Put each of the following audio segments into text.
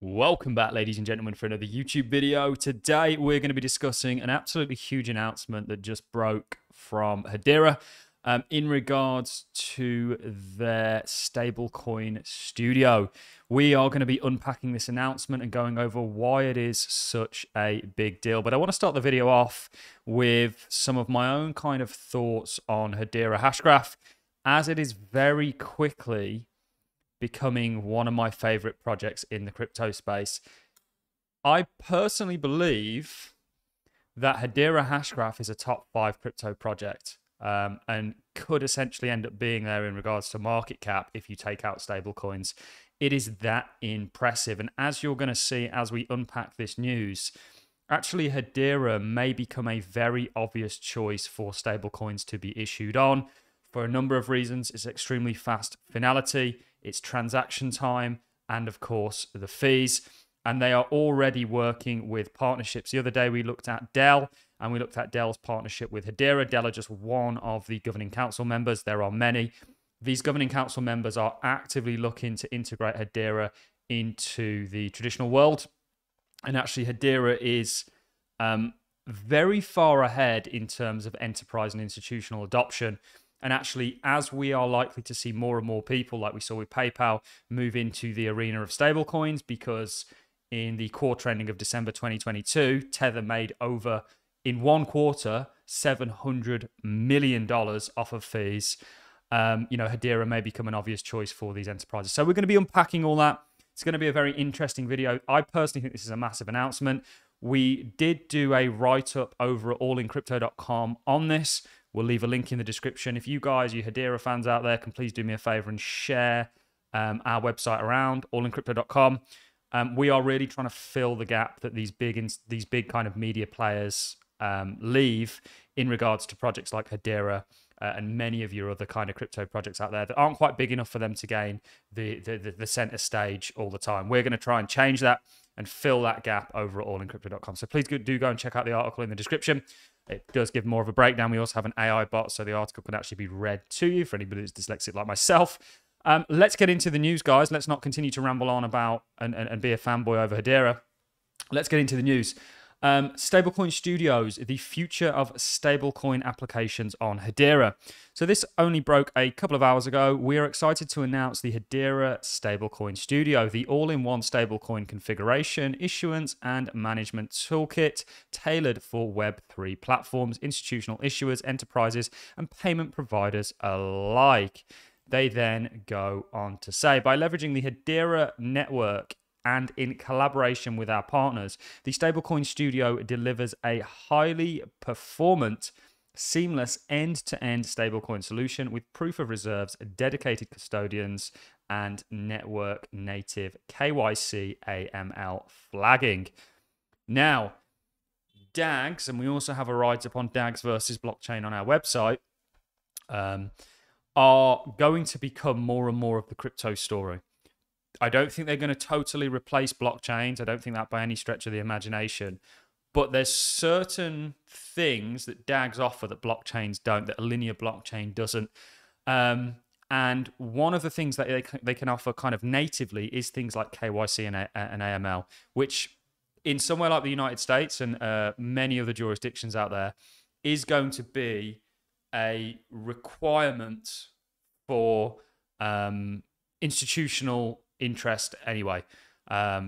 Welcome back, ladies and gentlemen, for another YouTube video. Today, we're going to be discussing an absolutely huge announcement that just broke from Hedera in regards to their stablecoin studio. We are going to be unpacking this announcement and going over why it is such a big deal. But I want to start the video off with some of my own kind of thoughts on Hedera Hashgraph, as it is very quickly becoming one of my favorite projects in the crypto space. I personally believe that Hedera Hashgraph is a top 5 crypto project and could essentially end up being there in regards to market cap if you take out stablecoins. It is that impressive. And as you're going to see as we unpack this news, actually Hedera may become a very obvious choice for stablecoins to be issued on for a number of reasons. It's extremely fast finality, its transaction time, and of course the fees. And they are already working with partnerships. The other day we looked at Dell, and we looked at Dell's partnership with Hedera. Dell are just one of the governing council members. There are many. These governing council members are actively looking to integrate Hedera into the traditional world. And actually Hedera is very far ahead in terms of enterprise and institutional adoption. And actually, as we are likely to see more and more people, like we saw with PayPal, move into the arena of stablecoins, because in the quarter ending of December 2022, Tether made over, in one quarter, $700 million off of fees. Hedera may become an obvious choice for these enterprises. So we're going to be unpacking all that. It's going to be a very interesting video. I personally think this is a massive announcement. We did do a write-up over at allincrypto.com on this. We'll leave a link in the description. If you guys, you Hedera fans out there, can please do me a favor and share our website around, allincrypto.com. We are really trying to fill the gap that these big kind of media players leave in regards to projects like Hedera and many of your other kind of crypto projects out there that aren't quite big enough for them to gain the center stage all the time. We're going to try and change that and fill that gap over at allincrypto.com. So please do go and check out the article in the description. It does give more of a breakdown. We also have an AI bot, so the article can actually be read to you for anybody who's dyslexic like myself. Let's get into the news, guys. Let's not continue to ramble on about and be a fanboy over Hedera. Let's get into the news. Stablecoin Studios, the future of stablecoin applications on Hedera. So this only broke a couple of hours ago. We are excited to announce the Hedera Stablecoin Studio, the all-in-one stablecoin configuration, issuance, and management toolkit tailored for Web3 platforms, institutional issuers, enterprises, and payment providers alike. They then go on to say, by leveraging the Hedera network and in collaboration with our partners, the Stablecoin Studio delivers a highly performant, seamless end-to-end stablecoin solution with proof of reserves, dedicated custodians, and network-native KYC AML flagging. Now, DAGs, and we also have a write-up on DAGs versus blockchain on our website, are going to become more and more of the crypto story. I don't think they're going to totally replace blockchains. I don't think that by any stretch of the imagination. But there's certain things that DAGs offer that blockchains don't, that a linear blockchain doesn't. And one of the things that they can offer kind of natively is things like KYC and AML, which in somewhere like the United States and many other jurisdictions out there is going to be a requirement for institutional interest anyway,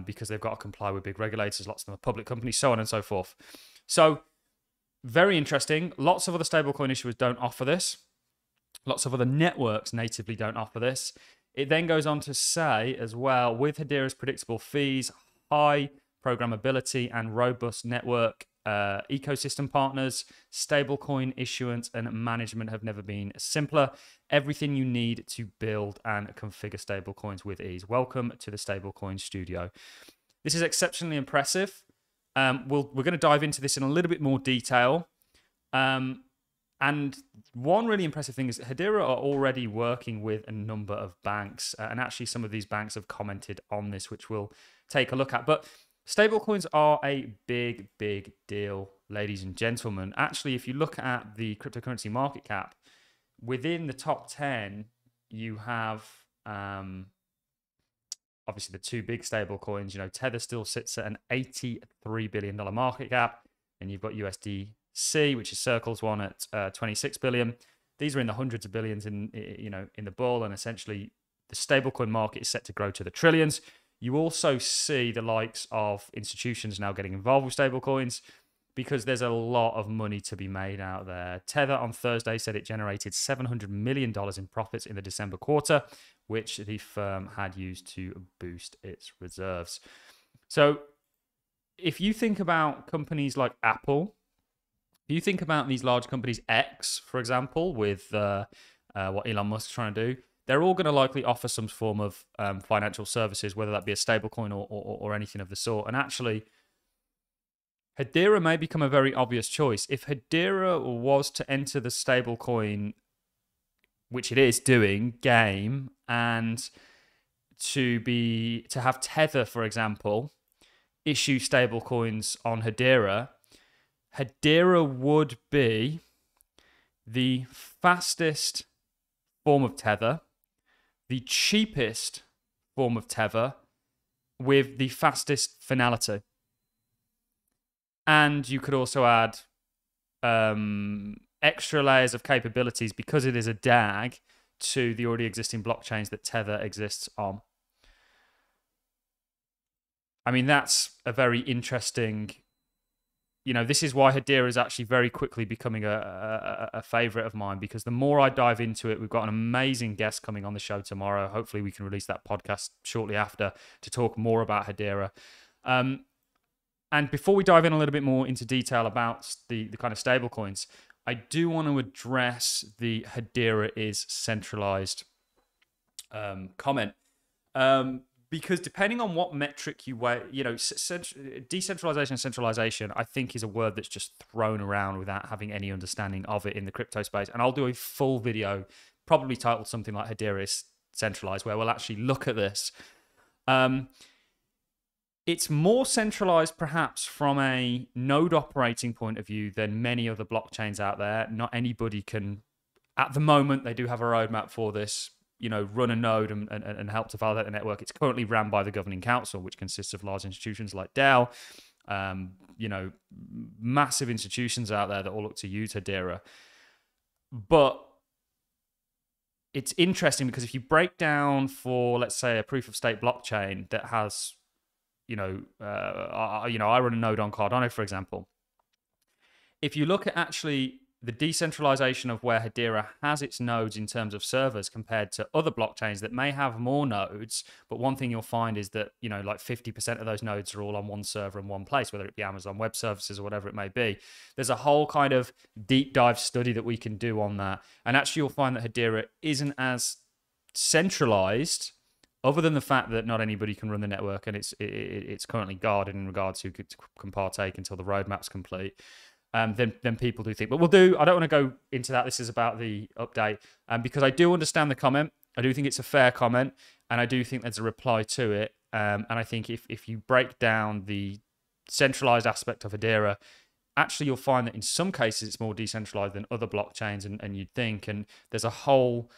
because they've got to comply with big regulators. Lots of them are public companies, so on and so forth. So very interesting. Lots of other stablecoin issuers don't offer this. Lots of other networks natively don't offer this. It then goes on to say as well, with Hedera's predictable fees, high programmability, and robust network ecosystem partners, stablecoin issuance and management have never been simpler. Everything you need to build and configure stablecoins with ease. Welcome to the Stablecoin Studio. This is exceptionally impressive. We're going to dive into this in a little bit more detail. And one really impressive thing is that Hedera are already working with a number of banks, and actually some of these banks have commented on this, which we'll take a look at. But stablecoins are a big, big deal, ladies and gentlemen. Actually, if you look at the cryptocurrency market cap, within the top 10, you have obviously the two big stable coins. Tether still sits at an $83 billion market cap, and you've got USDC, which is Circle's one, at 26 billion. These are in the hundreds of billions in the bull, and essentially the stablecoin market is set to grow to the trillions. You also see the likes of institutions now getting involved with stablecoins because there's a lot of money to be made out there. Tether on Thursday said it generated $700 million in profits in the December quarter, which the firm had used to boost its reserves. So if you think about companies like Apple, if you think about these large companies, X, for example, with what Elon Musk's trying to do, they're all going to likely offer some form of financial services, whether that be a stablecoin or anything of the sort. And actually, Hedera may become a very obvious choice. If Hedera was to enter the stablecoin, which it is doing, game, and to have Tether, for example, issue stablecoins on Hedera, Hedera would be the fastest form of Tether, the cheapest form of Tether, with the fastest finality. And you could also add extra layers of capabilities because it is a DAG to the already existing blockchains that Tether exists on. I mean, that's a very interesting... this is why Hedera is actually very quickly becoming a favorite of mine, because the more I dive into it, we've got an amazing guest coming on the show tomorrow. Hopefully we can release that podcast shortly after to talk more about Hedera. And before we dive in a little bit more into detail about the kind of stable coins, I do want to address the Hedera is centralized comment. Because depending on what metric you weigh, decentralization and centralization, I think, is a word that's just thrown around without having any understanding of it in the crypto space. And I'll do a full video, probably titled something like Hedera is centralized, where we'll actually look at this. It's more centralized perhaps from a node operating point of view than many other blockchains out there. Not anybody can, at the moment, they do have a roadmap for this, run a node and help to validate the network. It's currently ran by the governing council, which consists of large institutions like Dell, massive institutions out there that all look to use Hedera. But it's interesting because if you break down for, let's say, a proof of stake blockchain that has, I run a node on Cardano, for example. If you look at actually the decentralization of where Hedera has its nodes in terms of servers compared to other blockchains that may have more nodes, but one thing you'll find is that, like 50% of those nodes are all on one server in one place, whether it be Amazon Web Services or whatever it may be. There's a whole kind of deep dive study that we can do on that. And actually you'll find that Hedera isn't as centralized, other than the fact that not anybody can run the network, and it's currently guarded in regards to who can partake until the roadmap's complete. Then people do think. But I don't want to go into that. This is about the update. Because I do understand the comment. I do think it's a fair comment. And I do think there's a reply to it. And I think if you break down the centralized aspect of Hedera, actually you'll find that in some cases it's more decentralized than other blockchains and you'd think. And there's a whole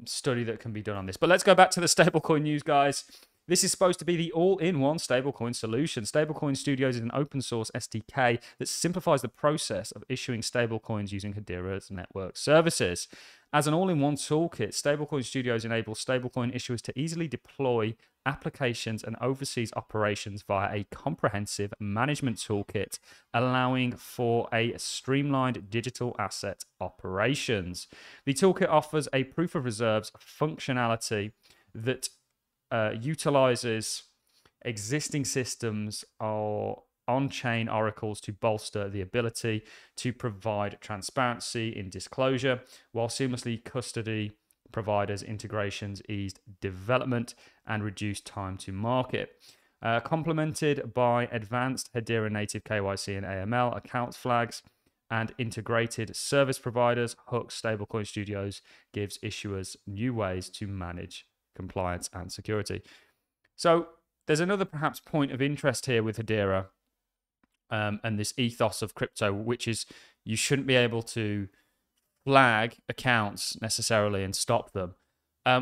study that can be done on this. But let's go back to the stablecoin news, guys. This is supposed to be the all-in-one stablecoin solution. Stablecoin Studios is an open-source SDK that simplifies the process of issuing stablecoins using Hedera's network services. As an all-in-one toolkit, Stablecoin Studios enables stablecoin issuers to easily deploy applications and overseas operations via a comprehensive management toolkit, allowing for a streamlined digital asset operations. The toolkit offers a proof of reserves functionality that utilizes existing systems or on-chain oracles to bolster the ability to provide transparency in disclosure, while seamlessly custody providers integrations eased development and reduced time to market. Complemented by advanced Hedera native KYC and AML account flags and integrated service providers, hooks, Stablecoin Studios gives issuers new ways to manage compliance and security. So there's another perhaps point of interest here with Hedera and this ethos of crypto, which is you shouldn't be able to flag accounts necessarily and stop them.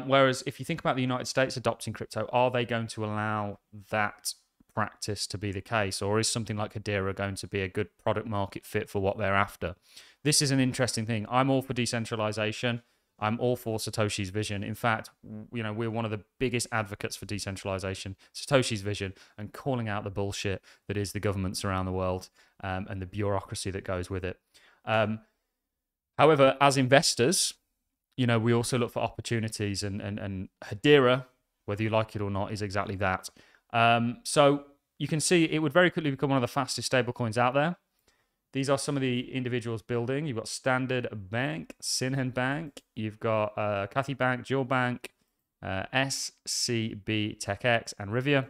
Whereas if you think about the United States adopting crypto, are they going to allow that practice to be the case? Or is something like Hedera going to be a good product market fit for what they're after? This is an interesting thing. I'm all for decentralization. I'm all for Satoshi's vision. In fact, we're one of the biggest advocates for decentralization, Satoshi's vision, and calling out the bullshit that is the governments around the world and the bureaucracy that goes with it. However, as investors, we also look for opportunities, and Hedera, whether you like it or not, is exactly that. So you can see it would very quickly become one of the fastest stablecoins out there. These are some of the individuals building. You've got Standard Bank, Sinhan Bank, you've got Cathay Bank, Jewel Bank, SCB TechX, and Rivia.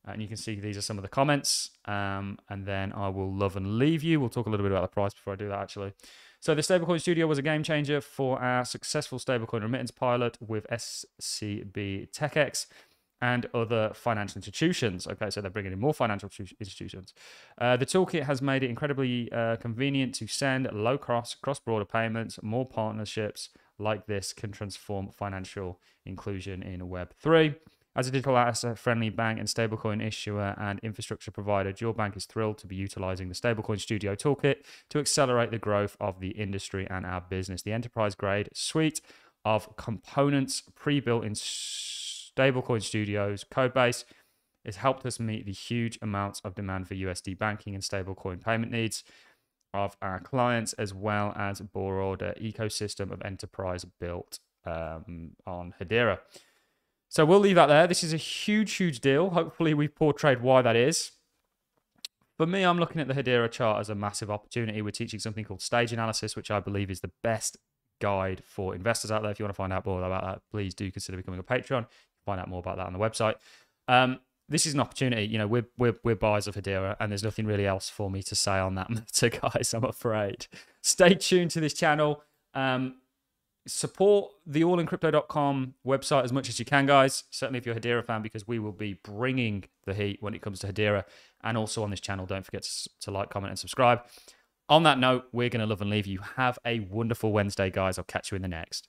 And you can see these are some of the comments. And then I will love and leave you. We'll talk a little bit about the price before I do that, actually. So the Stablecoin Studio was a game changer for our successful stablecoin remittance pilot with SCB TechX and other financial institutions. Okay, so they're bringing in more financial institutions. The toolkit has made it incredibly convenient to send low-cost, cross-border payments. More partnerships like this can transform financial inclusion in Web3. As a digital asset-friendly bank and stablecoin issuer and infrastructure provider, Jewel Bank is thrilled to be utilizing the Stablecoin Studio toolkit to accelerate the growth of the industry and our business. The enterprise-grade suite of components pre-built in Stablecoin Studio's codebase has helped us meet the huge amounts of demand for USD banking and stablecoin payment needs of our clients, as well as broader ecosystem of enterprise built on Hedera. So we'll leave that there. This is a huge, huge deal. Hopefully we've portrayed why that is. For me, I'm looking at the Hedera chart as a massive opportunity. We're teaching something called stage analysis, which I believe is the best guide for investors out there. If you want to find out more about that, please do consider becoming a Patreon. Find out more about that on the website. This is an opportunity. We're buyers of Hedera, and there's nothing really else for me to say on that matter, guys, I'm afraid. Stay tuned to this channel. Support the allincrypto.com website as much as you can, guys. Certainly if you're a Hedera fan, because we will be bringing the heat when it comes to Hedera. And also on this channel, don't forget to like, comment, and subscribe. On that note, we're going to love and leave you. Have a wonderful Wednesday, guys. I'll catch you in the next.